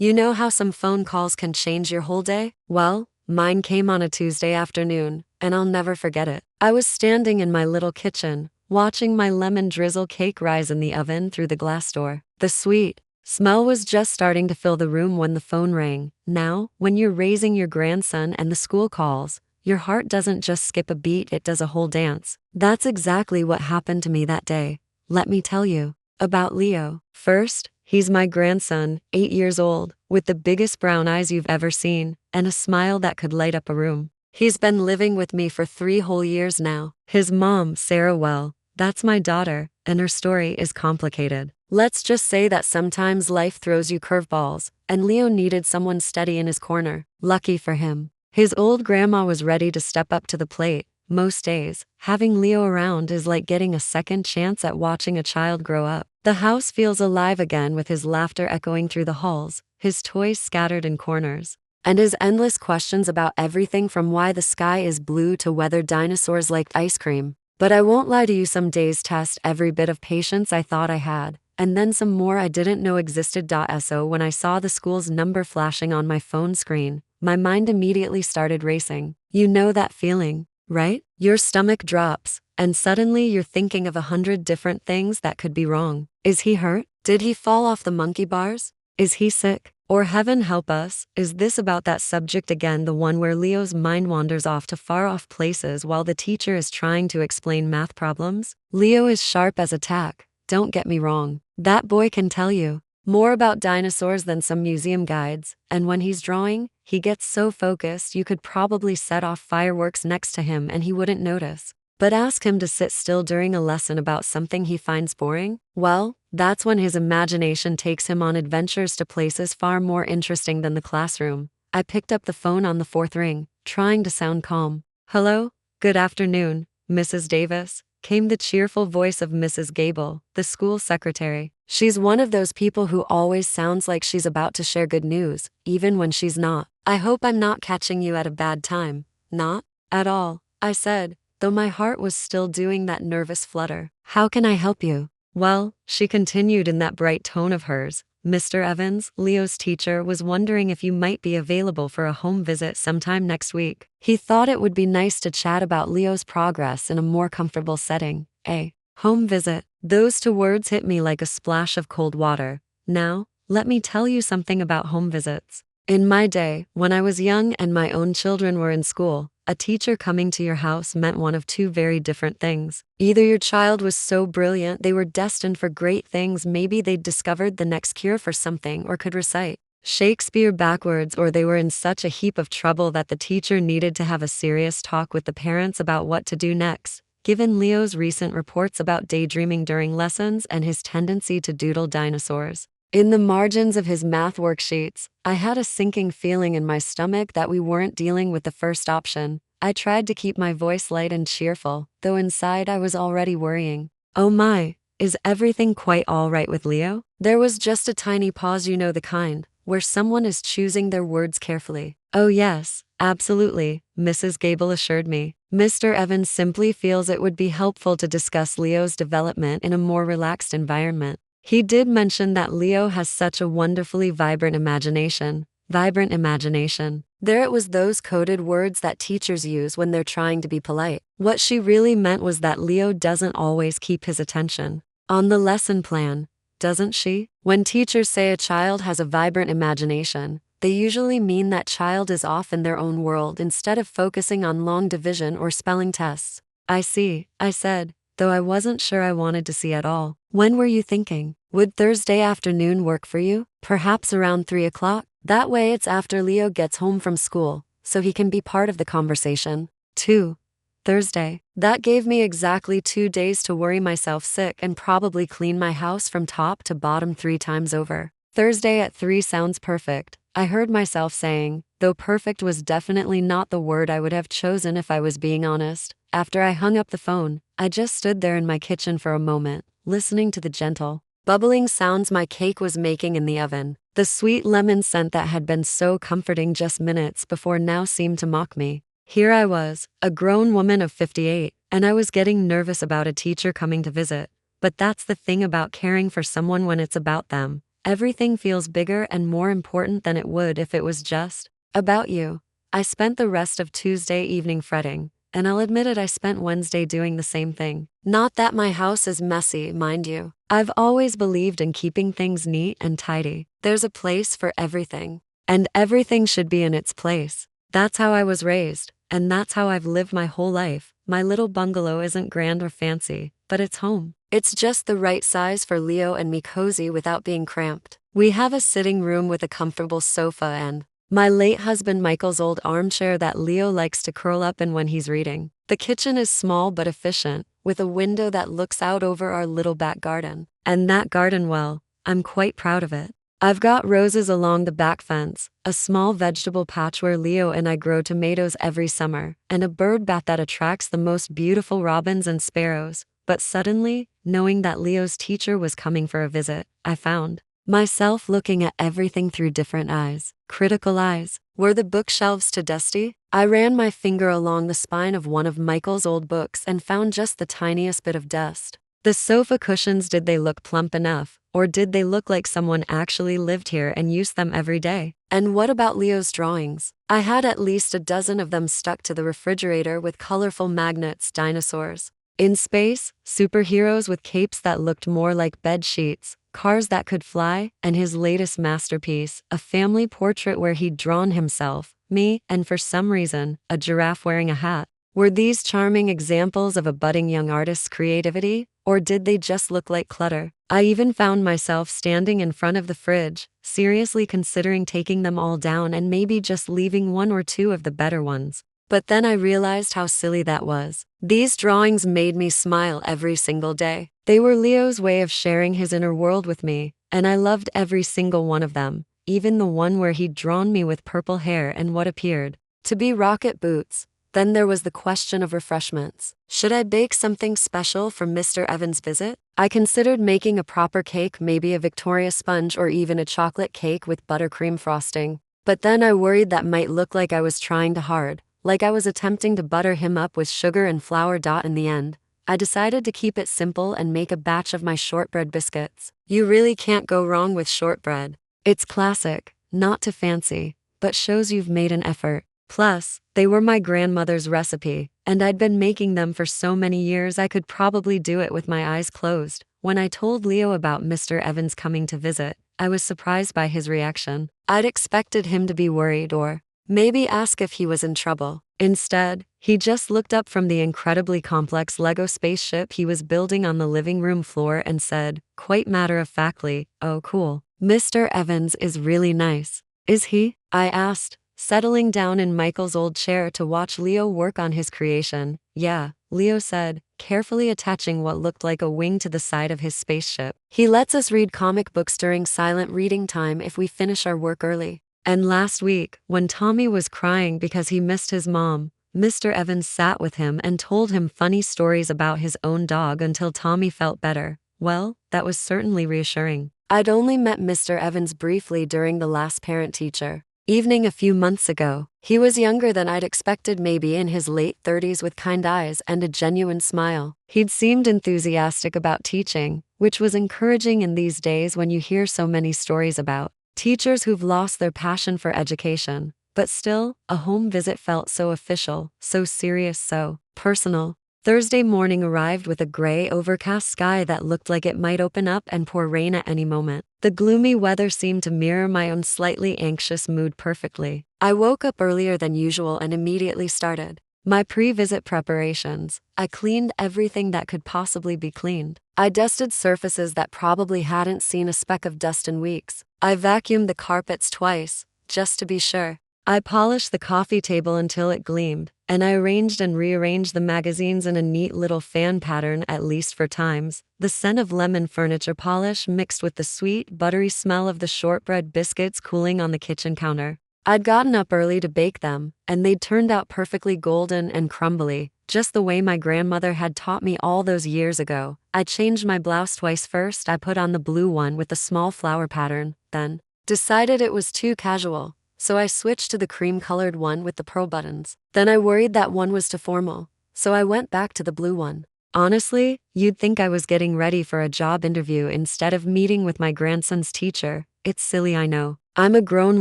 You know how some phone calls can change your whole day? Well, mine came on a Tuesday afternoon, and I'll never forget it. I was standing in my little kitchen, watching my lemon drizzle cake rise in the oven through the glass door. The sweet smell was just starting to fill the room when the phone rang. Now, when you're raising your grandson and the school calls, your heart doesn't just skip a beat, it does a whole dance. That's exactly what happened to me that day. Let me tell you about Leo. First, he's my grandson, 8 years old, with the biggest brown eyes you've ever seen, and a smile that could light up a room. He's been living with me for 3 whole years now. His mom, Sarah, well, that's my daughter, and her story is complicated. Let's just say that sometimes life throws you curveballs, and Leo needed someone steady in his corner. Lucky for him, his old grandma was ready to step up to the plate. Most days, having Leo around is like getting a second chance at watching a child grow up. The house feels alive again with his laughter echoing through the halls, his toys scattered in corners, and his endless questions about everything from why the sky is blue to whether dinosaurs like ice cream. But I won't lie to you, some days test every bit of patience I thought I had, and then some more I didn't know existed. So when I saw the school's number flashing on my phone screen, my mind immediately started racing. You know that feeling, right? Your stomach drops, and suddenly you're thinking of 100 different things that could be wrong. Is he hurt? Did he fall off the monkey bars? Is he sick? Or heaven help us, is this about that subject again, the one where Leo's mind wanders off to far-off places while the teacher is trying to explain math problems? Leo is sharp as a tack, don't get me wrong. That boy can tell you more about dinosaurs than some museum guides, and when he's drawing, he gets so focused you could probably set off fireworks next to him and he wouldn't notice. But ask him to sit still during a lesson about something he finds boring, well, that's when his imagination takes him on adventures to places far more interesting than the classroom. I picked up the phone on the 4th ring, trying to sound calm. Hello? Good afternoon, Mrs. Davis, came the cheerful voice of Mrs. Gable, the school secretary. She's one of those people who always sounds like she's about to share good news, even when she's not. I hope I'm not catching you at a bad time. Not at all, I said, though my heart was still doing that nervous flutter. How can I help you? Well, she continued in that bright tone of hers, Mr. Evans, Leo's teacher, was wondering if you might be available for a home visit sometime next week. He thought it would be nice to chat about Leo's progress in a more comfortable setting. A home visit. Those 2 words hit me like a splash of cold water. Now, let me tell you something about home visits. In my day, when I was young and my own children were in school, a teacher coming to your house meant one of 2 very different things. Either your child was so brilliant they were destined for great things, maybe they'd discovered the next cure for something or could recite Shakespeare backwards, or they were in such a heap of trouble that the teacher needed to have a serious talk with the parents about what to do next. Given Leo's recent reports about daydreaming during lessons and his tendency to doodle dinosaurs in the margins of his math worksheets, I had a sinking feeling in my stomach that we weren't dealing with the first option. I tried to keep my voice light and cheerful, though inside I was already worrying. Oh my, is everything quite all right with Leo? There was just a tiny pause, you know the kind, where someone is choosing their words carefully. Oh yes, absolutely, Mrs. Gable assured me. Mr. Evans simply feels it would be helpful to discuss Leo's development in a more relaxed environment. He did mention that Leo has such a wonderfully vibrant imagination. Vibrant imagination. There it was, those coded words that teachers use when they're trying to be polite. What she really meant was that Leo doesn't always keep his attention on the lesson plan, doesn't she? When teachers say a child has a vibrant imagination, they usually mean that child is off in their own world instead of focusing on long division or spelling tests. I see, I said, though I wasn't sure I wanted to see at all. When were you thinking? Would Thursday afternoon work for you? Perhaps around 3 o'clock? That way it's after Leo gets home from school, so he can be part of the conversation. 2. Thursday. That gave me exactly 2 days to worry myself sick and probably clean my house from top to bottom 3 times over. Thursday at 3 sounds perfect, I heard myself saying, though perfect was definitely not the word I would have chosen if I was being honest. After I hung up the phone, I just stood there in my kitchen for a moment, listening to the gentle, bubbling sounds my cake was making in the oven. The sweet lemon scent that had been so comforting just minutes before now seemed to mock me. Here I was, a grown woman of 58, and I was getting nervous about a teacher coming to visit. But that's the thing about caring for someone when it's about them. Everything feels bigger and more important than it would if it was just about you. I spent the rest of Tuesday evening fretting, and I'll admit it, I spent Wednesday doing the same thing. Not that my house is messy, mind you. I've always believed in keeping things neat and tidy. There's a place for everything, and everything should be in its place. That's how I was raised, and that's how I've lived my whole life. My little bungalow isn't grand or fancy, but it's home. It's just the right size for Leo and me, cozy without being cramped. We have a sitting room with a comfortable sofa and my late husband Michael's old armchair that Leo likes to curl up in when he's reading. The kitchen is small but efficient, with a window that looks out over our little back garden. And that garden, well, I'm quite proud of it. I've got roses along the back fence, a small vegetable patch where Leo and I grow tomatoes every summer, and a bird bath that attracts the most beautiful robins and sparrows. But suddenly, knowing that Leo's teacher was coming for a visit, I found myself looking at everything through different eyes. Critical eyes. Were the bookshelves too dusty? I ran my finger along the spine of one of Michael's old books and found just the tiniest bit of dust. The sofa cushions, did they look plump enough, or did they look like someone actually lived here and used them every day? And what about Leo's drawings? I had at least a dozen of them stuck to the refrigerator with colorful magnets, dinosaurs in space, superheroes with capes that looked more like bed sheets, cars that could fly, and his latest masterpiece, a family portrait where he'd drawn himself, me, and for some reason, a giraffe wearing a hat. Were these charming examples of a budding young artist's creativity, or did they just look like clutter? I even found myself standing in front of the fridge, seriously considering taking them all down and maybe just leaving one or two of the better ones. But then I realized how silly that was. These drawings made me smile every single day. They were Leo's way of sharing his inner world with me, and I loved every single one of them, even the one where he'd drawn me with purple hair and what appeared to be rocket boots. Then there was the question of refreshments. Should I bake something special for Mr. Evans' visit? I considered making a proper cake, maybe a Victoria sponge or even a chocolate cake with buttercream frosting. But then I worried that might look like I was trying too hard, like I was attempting to butter him up with sugar and flour. In the end, I decided to keep it simple and make a batch of my shortbread biscuits. You really can't go wrong with shortbread. It's classic, not too fancy, but shows you've made an effort. Plus, they were my grandmother's recipe, and I'd been making them for so many years I could probably do it with my eyes closed. When I told Leo about Mr. Evans coming to visit, I was surprised by his reaction. I'd expected him to be worried or maybe ask if he was in trouble. Instead, he just looked up from the incredibly complex Lego spaceship he was building on the living room floor and said, quite matter-of-factly, "Oh, cool. Mr. Evans is really nice." "Is he?" I asked, settling down in Michael's old chair to watch Leo work on his creation. "Yeah," Leo said, carefully attaching what looked like a wing to the side of his spaceship. "He lets us read comic books during silent reading time if we finish our work early. And last week, when Tommy was crying because he missed his mom, Mr. Evans sat with him and told him funny stories about his own dog until Tommy felt better." Well, that was certainly reassuring. I'd only met Mr. Evans briefly during the last parent-teacher evening a few months ago. He was younger than I'd expected, maybe in his late 30s, with kind eyes and a genuine smile. He'd seemed enthusiastic about teaching, which was encouraging in these days when you hear so many stories about teachers who've lost their passion for education. But still, a home visit felt so official, so serious, so personal. Thursday morning arrived with a gray, overcast sky that looked like it might open up and pour rain at any moment. The gloomy weather seemed to mirror my own slightly anxious mood perfectly. I woke up earlier than usual and immediately started my pre-visit preparations. I cleaned everything that could possibly be cleaned. I dusted surfaces that probably hadn't seen a speck of dust in weeks. I vacuumed the carpets twice, just to be sure. I polished the coffee table until it gleamed, and I arranged and rearranged the magazines in a neat little fan pattern, at least for times. The scent of lemon furniture polish mixed with the sweet, buttery smell of the shortbread biscuits cooling on the kitchen counter. I'd gotten up early to bake them, and they'd turned out perfectly golden and crumbly, just the way my grandmother had taught me all those years ago. I changed my blouse twice. First, I put on the blue one with the small flower pattern, then decided it was too casual, so I switched to the cream-colored one with the pearl buttons. Then I worried that one was too formal, so I went back to the blue one. Honestly, you'd think I was getting ready for a job interview instead of meeting with my grandson's teacher. It's silly, I know. I'm a grown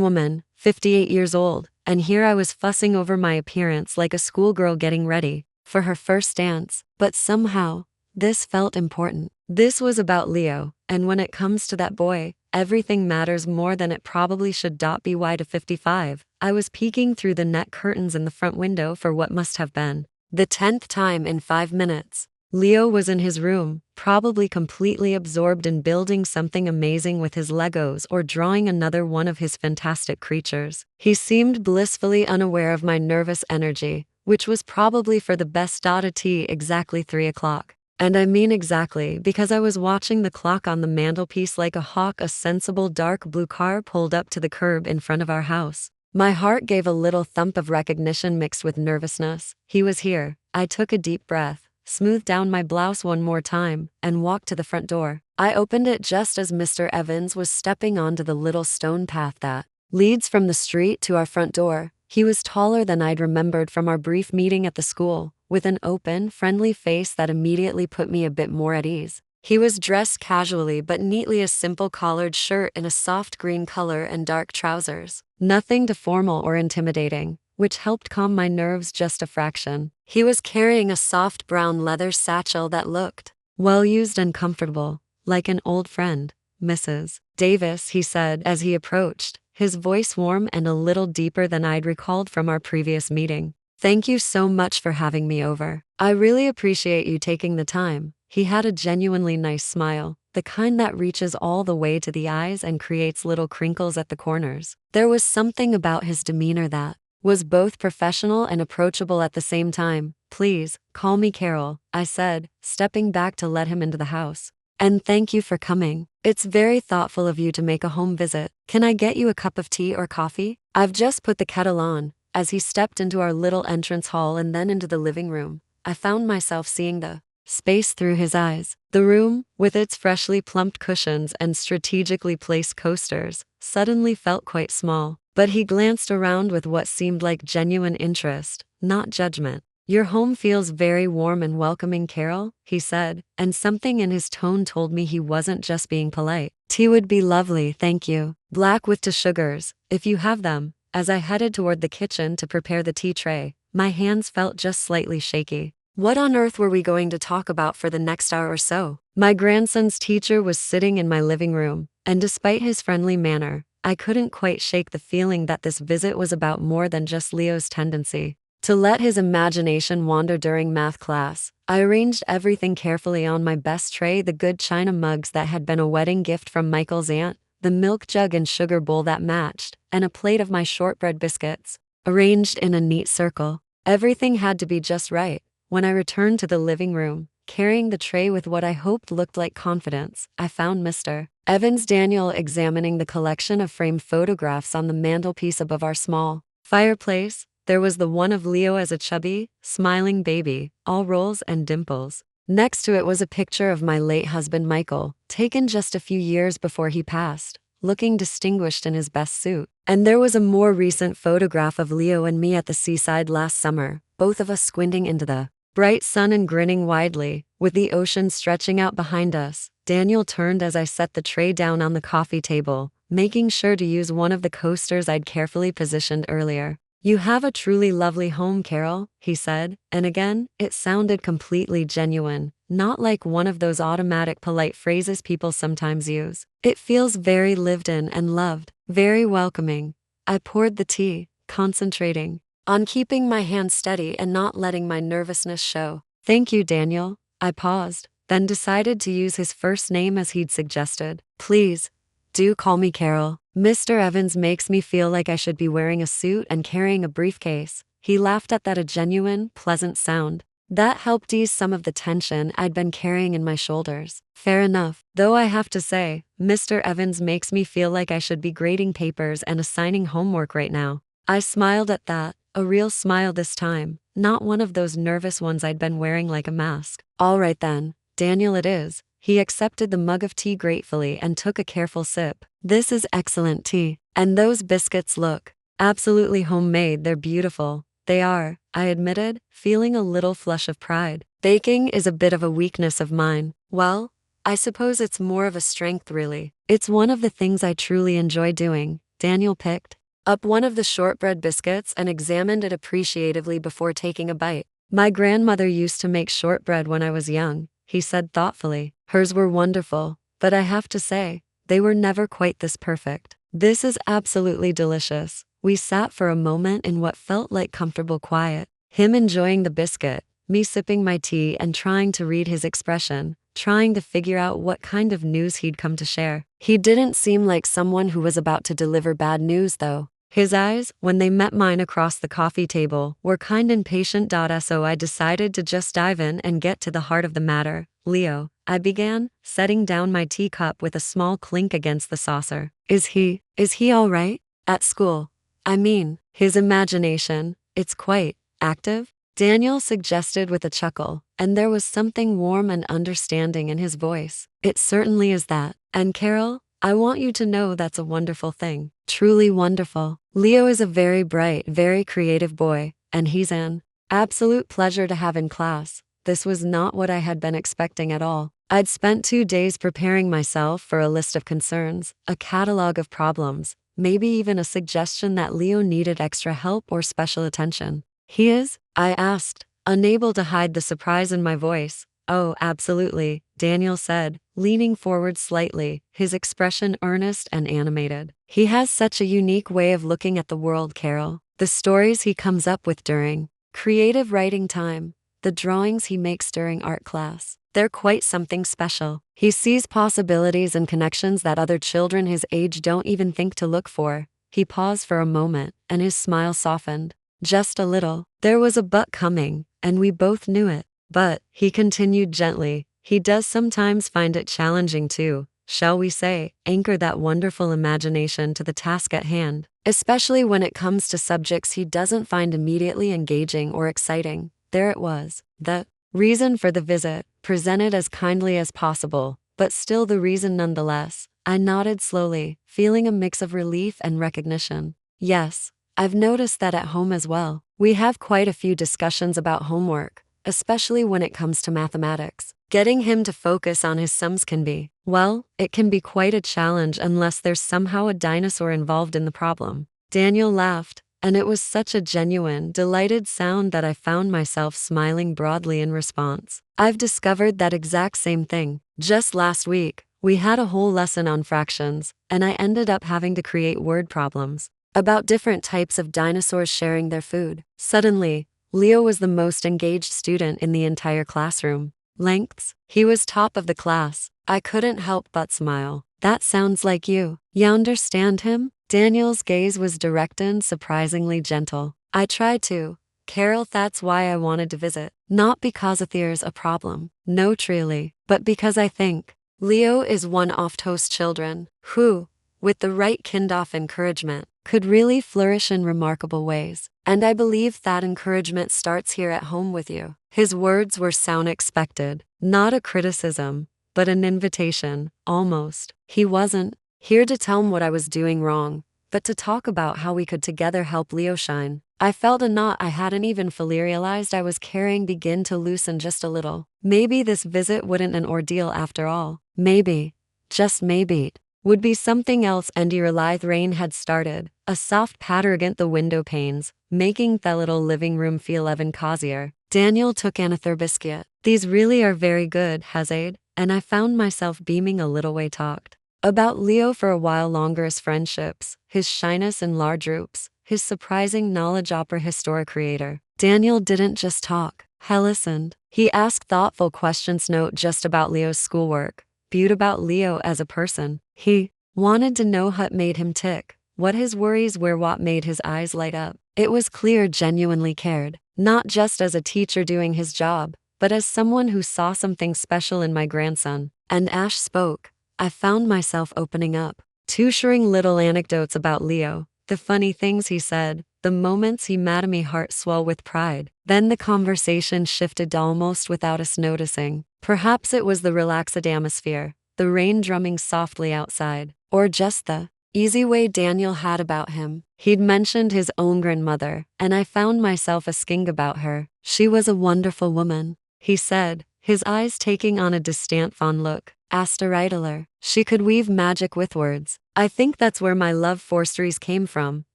woman, 58 years old, and here I was fussing over my appearance like a schoolgirl getting ready for her first dance. But somehow, this felt important. This was about Leo, and when it comes to that boy, everything matters more than it probably should. By to 55, I was peeking through the net curtains in the front window for what must have been the 10th time in 5 minutes. Leo was in his room, probably completely absorbed in building something amazing with his Legos or drawing another one of his fantastic creatures. He seemed blissfully unaware of my nervous energy, which was probably for the best. At exactly 3 o'clock. And I mean exactly, because I was watching the clock on the mantelpiece like a hawk. A sensible dark blue car pulled up to the curb in front of our house. My heart gave a little thump of recognition mixed with nervousness. He was here. I took a deep breath, smoothed down my blouse one more time, and walked to the front door. I opened it just as Mr. Evans was stepping onto the little stone path that leads from the street to our front door. He was taller than I'd remembered from our brief meeting at the school, with an open, friendly face that immediately put me a bit more at ease. He was dressed casually but neatly, a simple collared shirt in a soft green color and dark trousers. Nothing too formal or intimidating, which helped calm my nerves just a fraction. He was carrying a soft brown leather satchel that looked well-used and comfortable, like an old friend. Mrs. Davis, he said as he approached, his voice warm and a little deeper than I'd recalled from our previous meeting. Thank you so much for having me over. I really appreciate you taking the time. He had a genuinely nice smile, the kind that reaches all the way to the eyes and creates little crinkles at the corners. There was something about his demeanor that was both professional and approachable at the same time. Please, call me Carol, I said, stepping back to let him into the house. And thank you for coming. It's very thoughtful of you to make a home visit. Can I get you a cup of tea or coffee? I've just put the kettle on. As he stepped into our little entrance hall and then into the living room, I found myself seeing the space through his eyes. The room, with its freshly plumped cushions and strategically placed coasters, suddenly felt quite small. But he glanced around with what seemed like genuine interest, not judgment. Your home feels very warm and welcoming, Carol, he said, and something in his tone told me he wasn't just being polite. Tea would be lovely, thank you. Black with 2 sugars, if you have them. As I headed toward the kitchen to prepare the tea tray, my hands felt just slightly shaky. What on earth were we going to talk about for the next hour or so? My grandson's teacher was sitting in my living room, and despite his friendly manner, I couldn't quite shake the feeling that this visit was about more than just Leo's tendency to let his imagination wander during math class. I arranged everything carefully on my best tray: the good china mugs that had been a wedding gift from Michael's aunt, the milk jug and sugar bowl that matched, and a plate of my shortbread biscuits, arranged in a neat circle. Everything had to be just right. When I returned to the living room, carrying the tray with what I hoped looked like confidence, I found Mr. Evans Daniel examining the collection of framed photographs on the mantelpiece above our small fireplace. There was the one of Leo as a chubby, smiling baby, all rolls and dimples. Next to it was a picture of my late husband Michael, taken just a few years before he passed, looking distinguished in his best suit. And there was a more recent photograph of Leo and me at the seaside last summer, both of us squinting into the bright sun and grinning widely, with the ocean stretching out behind us. Daniel turned as I set the tray down on the coffee table, making sure to use one of the coasters I'd carefully positioned earlier. You have a truly lovely home, Carol, he said, and again, it sounded completely genuine, not like one of those automatic polite phrases people sometimes use. It feels very lived in and loved, very welcoming. I poured the tea, concentrating on keeping my hands steady and not letting my nervousness show. Thank you, Daniel. I paused, then decided to use his first name as he'd suggested. Please, do call me Carol. Mr. Evans makes me feel like I should be wearing a suit and carrying a briefcase. He laughed at that, a genuine, pleasant sound. That helped ease some of the tension I'd been carrying in my shoulders. Fair enough. Though I have to say, Mr. Evans makes me feel like I should be grading papers and assigning homework right now. I smiled at that, a real smile this time, not one of those nervous ones I'd been wearing like a mask. All right then, Daniel it is. He accepted the mug of tea gratefully and took a careful sip. This is excellent tea. And those biscuits look absolutely homemade. They're beautiful. They are, I admitted, feeling a little flush of pride. Baking is a bit of a weakness of mine. Well, I suppose it's more of a strength really. It's one of the things I truly enjoy doing. Daniel picked up one of the shortbread biscuits and examined it appreciatively before taking a bite. My grandmother used to make shortbread when I was young, he said thoughtfully. Hers were wonderful, but I have to say, they were never quite this perfect. This is absolutely delicious. We sat for a moment in what felt like comfortable quiet. Him enjoying the biscuit, me sipping my tea and trying to read his expression, trying to figure out what kind of news he'd come to share. He didn't seem like someone who was about to deliver bad news though. His eyes, when they met mine across the coffee table, were kind and patient. So I decided to just dive in and get to the heart of the matter. Leo, I began, setting down my teacup with a small clink against the saucer. Is he all right? At school. I mean, his imagination, it's quite active, Daniel suggested with a chuckle, and there was something warm and understanding in his voice. It certainly is that. And Carol, I want you to know that's a wonderful thing. Truly wonderful. Leo is a very bright, very creative boy, and he's an absolute pleasure to have in class. This was not what I had been expecting at all. I'd spent 2 days preparing myself for a list of concerns, a catalog of problems, maybe even a suggestion that Leo needed extra help or special attention. He is? I asked, unable to hide the surprise in my voice. Oh, absolutely, Daniel said, leaning forward slightly, his expression earnest and animated. He has such a unique way of looking at the world, Carol. The stories he comes up with during creative writing time, the drawings he makes during art class, they're quite something special. He sees possibilities and connections that other children his age don't even think to look for. He paused for a moment, and his smile softened. Just a little. There was a but coming, and we both knew it. But, he continued gently, he does sometimes find it challenging to, shall we say, anchor that wonderful imagination to the task at hand, especially when it comes to subjects he doesn't find immediately engaging or exciting. There it was. The reason for the visit, presented as kindly as possible, but still the reason nonetheless. I nodded slowly, feeling a mix of relief and recognition. Yes, I've noticed that at home as well. We have quite a few discussions about homework, especially when it comes to mathematics. Getting him to focus on his sums can be, well, it can be quite a challenge unless there's somehow a dinosaur involved in the problem. Daniel laughed, and it was such a genuine, delighted sound that I found myself smiling broadly in response. I've discovered that exact same thing. Just last week, we had a whole lesson on fractions, and I ended up having to create word problems about different types of dinosaurs sharing their food. Suddenly, Leo was the most engaged student in the entire classroom. Lengths, he was top of the class. I couldn't help but smile. That sounds like you. You understand him? Daniel's gaze was direct and surprisingly gentle. I tried to. Carol, that's why I wanted to visit. Not because there's a problem. No, truly. But because I think Leo is one of those children who, with the right kind of encouragement, could really flourish in remarkable ways. And I believe that encouragement starts here at home with you. His words were sound expected, not a criticism, but an invitation, almost. He wasn't here to tell me what I was doing wrong, but to talk about how we could together help Leo shine. I felt a knot I hadn't even fully realized I was carrying begin to loosen just a little. Maybe this visit wouldn't an ordeal after all. Maybe, just maybe, would be something else. And your lithe rain had started, a soft patter against the window panes, making the little living room feel even cozier. Daniel took another biscuit. These really are very good, Hazade, and I found myself beaming a little. We talked about Leo for a while longer, his friendships, his shyness and large groups, his surprising knowledge opera historic creator. Daniel didn't just talk, he listened. He asked thoughtful questions, not just about Leo's schoolwork, but about Leo as a person. He wanted to know what made him tick, what his worries were, what made his eyes light up. It was clear genuinely cared, not just as a teacher doing his job, but as someone who saw something special in my grandson. And Ash spoke. I found myself opening up, sharing little anecdotes about Leo, the funny things he said, the moments he made me heart swell with pride. Then the conversation shifted almost without us noticing. Perhaps it was the relaxed atmosphere, the rain drumming softly outside, or just the easy way Daniel had about him. He'd mentioned his own grandmother, and I found myself asking about her. She was a wonderful woman, he said, his eyes taking on a distant fond look. Asked a Reitler. She could weave magic with words. I think that's where my love for stories came from,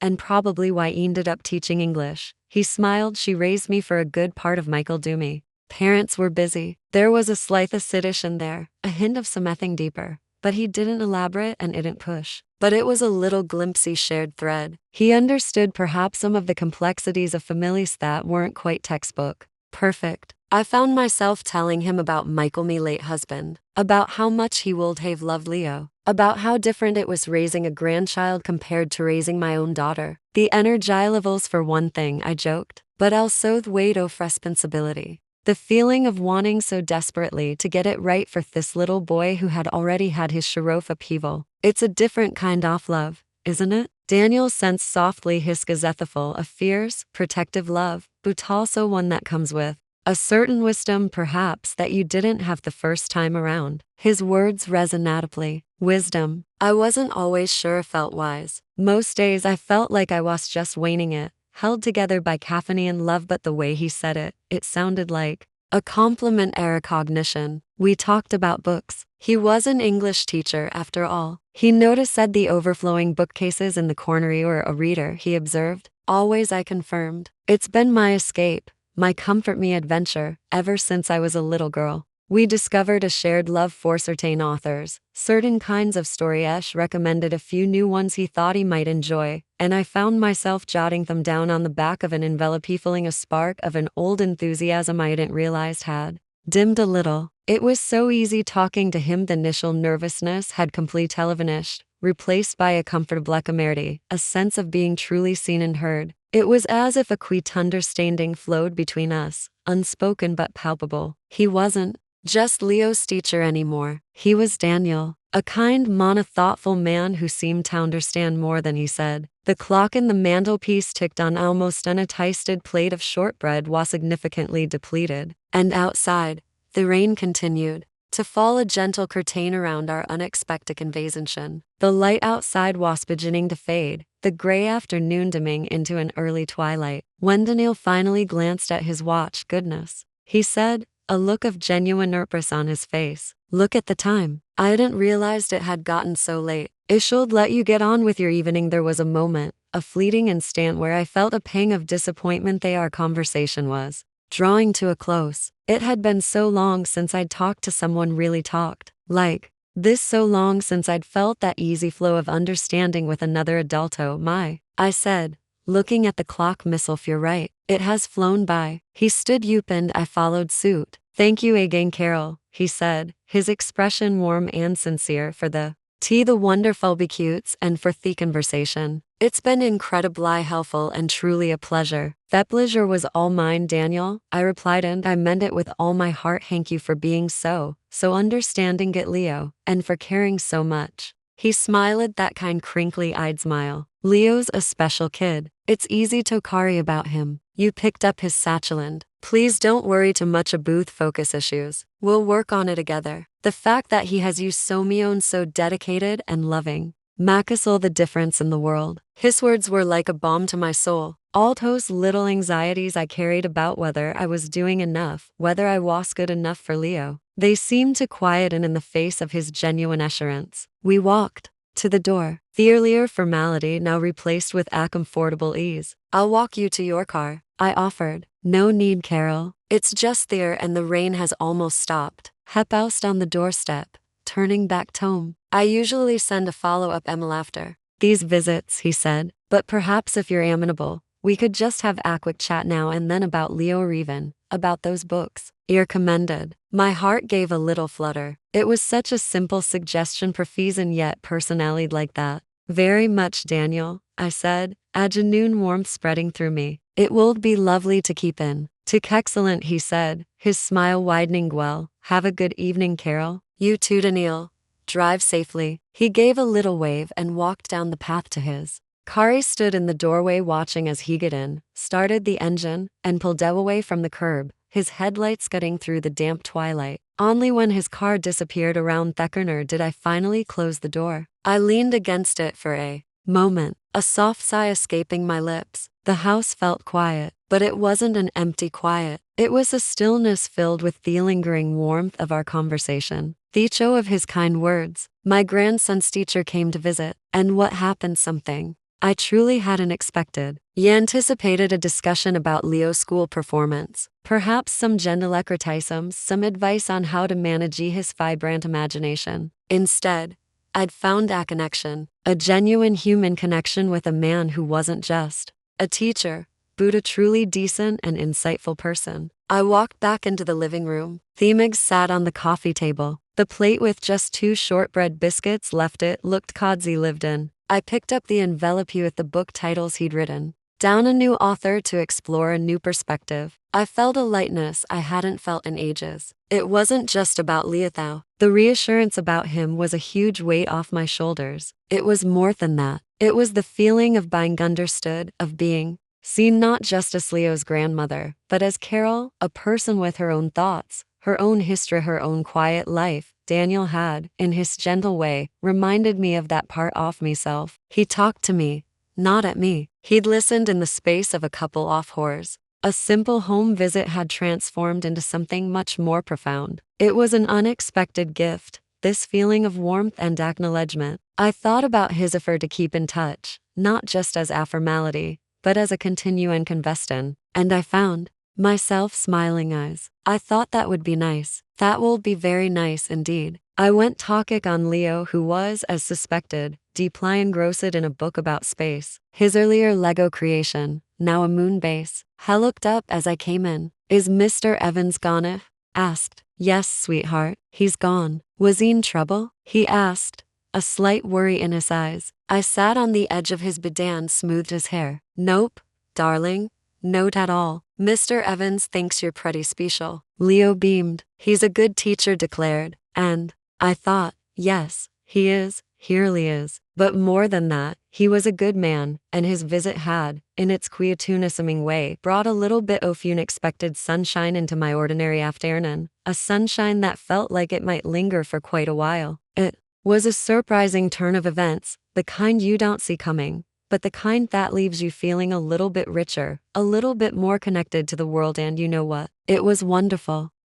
and probably why I ended up teaching English. He smiled. She raised me for a good part of Michael Doomy. Parents were busy. There was a slight assertion there, a hint of something deeper. But he didn't elaborate and didn't push. But it was a little glimpsey shared thread. He understood perhaps some of the complexities of families that weren't quite textbook. Perfect. I found myself telling him about Michael, me late husband, about how much he would have loved Leo, about how different it was raising a grandchild compared to raising my own daughter. The energy levels for one thing, I joked, but also the weight of responsibility. The feeling of wanting so desperately to get it right for this little boy who had already had his share of upheaval. It's a different kind of love, isn't it? Daniel sensed softly his gazethaful of fierce, protective love, but also one that comes with a certain wisdom perhaps that you didn't have the first time around. His words resonated. Wisdom. I wasn't always sure it felt wise. Most days I felt like I was just waiting it, held together by caffeine and love, but the way he said it, it sounded like a compliment or recognition. We talked about books. He was an English teacher after all. He noticed said the overflowing bookcases in the corner or a reader, he observed. Always, I confirmed. It's been my escape, my comfort, me adventure, ever since I was a little girl. We discovered a shared love for certain authors, certain kinds of story-ish, recommended a few new ones he thought he might enjoy, and I found myself jotting them down on the back of an envelope, feeling a spark of an old enthusiasm I hadn't realized had dimmed a little. It was so easy talking to him. The initial nervousness had completely vanished, replaced by a comfortable equanimity, a sense of being truly seen and heard. It was as if a quiet understanding flowed between us, unspoken but palpable. He wasn't just Leo's teacher anymore. He was Daniel, a kind, thoughtful man who seemed to understand more than he said. The clock in the mantelpiece ticked on. Almost untasted plate of shortbread was significantly depleted, and outside, the rain continued to fall, a gentle curtain around our unexpected invasion. The light outside was beginning to fade, the gray afternoon dimming into an early twilight. When Daniel finally glanced at his watch, goodness, he said, a look of genuine purpose on his face. Look at the time. I hadn't realized it had gotten so late. It should let you get on with your evening. There was a moment, a fleeting instant, where I felt a pang of disappointment that our conversation was drawing to a close. It had been so long since I'd talked to someone really talked like this, so long since I'd felt that easy flow of understanding with another adult. Oh my, I said, looking at the clock. Myself, you're right. It has flown by. He stood up and I followed suit. Thank you again, Carol, he said, his expression warm and sincere, for the tea, the wonderful bouquets, and for the conversation. It's been incredibly helpful and truly a pleasure. That pleasure was all mine, Daniel, I replied, and I meant it with all my heart. Thank you for being so understanding it, Leo, and for caring so much. He smiled, that kind crinkly-eyed smile. Leo's a special kid. It's easy to worry about him. You picked up his satchel. Please don't worry too much about focus issues. We'll work on it together. The fact that he has you so mean, so dedicated and loving, makes all the difference in the world. His words were like a balm to my soul. All those little anxieties I carried about whether I was doing enough, whether I was good enough for Leo, they seemed to quieten in the face of his genuine assurance. We walked to the door, the earlier formality now replaced with a comfortable ease. I'll walk you to your car, I offered. No need, Carol. It's just there and the rain has almost stopped. He paused on the doorstep, turning back to home. I usually send a follow-up email after these visits, he said, but perhaps if you're amenable, we could just have a quick chat now and then about Leo, or even about those books. You're commended. My heart gave a little flutter. It was such a simple suggestion for fees and yet personality like that. Very much, Daniel, I said, a genuine warmth spreading through me. It will be lovely to keep in. Tick excellent, he said, his smile widening. Well, have a good evening, Carol. You too, Daniel. Drive safely. He gave a little wave and walked down the path to his car. He stood in the doorway watching as he got in, started the engine, and pulled away from the curb, his headlights scudding through the damp twilight. Only when his car disappeared around the corner did I finally close the door. I leaned against it for a moment, a soft sigh escaping my lips. The house felt quiet, but it wasn't an empty quiet. It was a stillness filled with the lingering warmth of our conversation, the echo of his kind words. My grandson's teacher came to visit, and what happened something I truly hadn't expected. He anticipated a discussion about Leo's school performance, perhaps some gentle criticisms, some advice on how to manage his vibrant imagination. Instead, I'd found a connection, a genuine human connection with a man who wasn't just a teacher, but a truly decent and insightful person. I walked back into the living room. Themig sat on the coffee table. The plate with just 2 shortbread biscuits left it looked cozy lived in. I picked up the envelope with the book titles he'd written. Down a new author to explore a new perspective. I felt a lightness I hadn't felt in ages. It wasn't just about Leothau. The reassurance about him was a huge weight off my shoulders. It was more than that. It was the feeling of being understood, of being seen not just as Leo's grandmother, but as Carol, a person with her own thoughts, her own history, her own quiet life. Daniel had, in his gentle way, reminded me of that part of myself. He talked to me, not at me. He'd listened in the space of a couple of hours. A simple home visit had transformed into something much more profound. It was an unexpected gift, this feeling of warmth and acknowledgement. I thought about his effort to keep in touch, not just as a formality, but as a continuing conversation, and I found myself smiling eyes. I thought that would be nice. That will be very nice indeed. I went talking on Leo, who was, as suspected, deeply engrossed in a book about space. His earlier Lego creation, now a moon base. I looked up as I came in. Is Mr. Evans gone? Asked. Yes, sweetheart, he's gone. Was he in trouble? He asked, a slight worry in his eyes. I sat on the edge of his bed and smoothed his hair. Nope, darling. Note at all. Mr. Evans thinks you're pretty special. Leo beamed. He's a good teacher, declared. And I thought, yes, he is. He really is. But more than that, he was a good man, and his visit had, in its quietunisming way, brought a little bit of unexpected sunshine into my ordinary afternoon, a sunshine that felt like it might linger for quite a while. It was a surprising turn of events, the kind you don't see coming, but the kind that leaves you feeling a little bit richer, a little bit more connected to the world, and you know what? It was wonderful.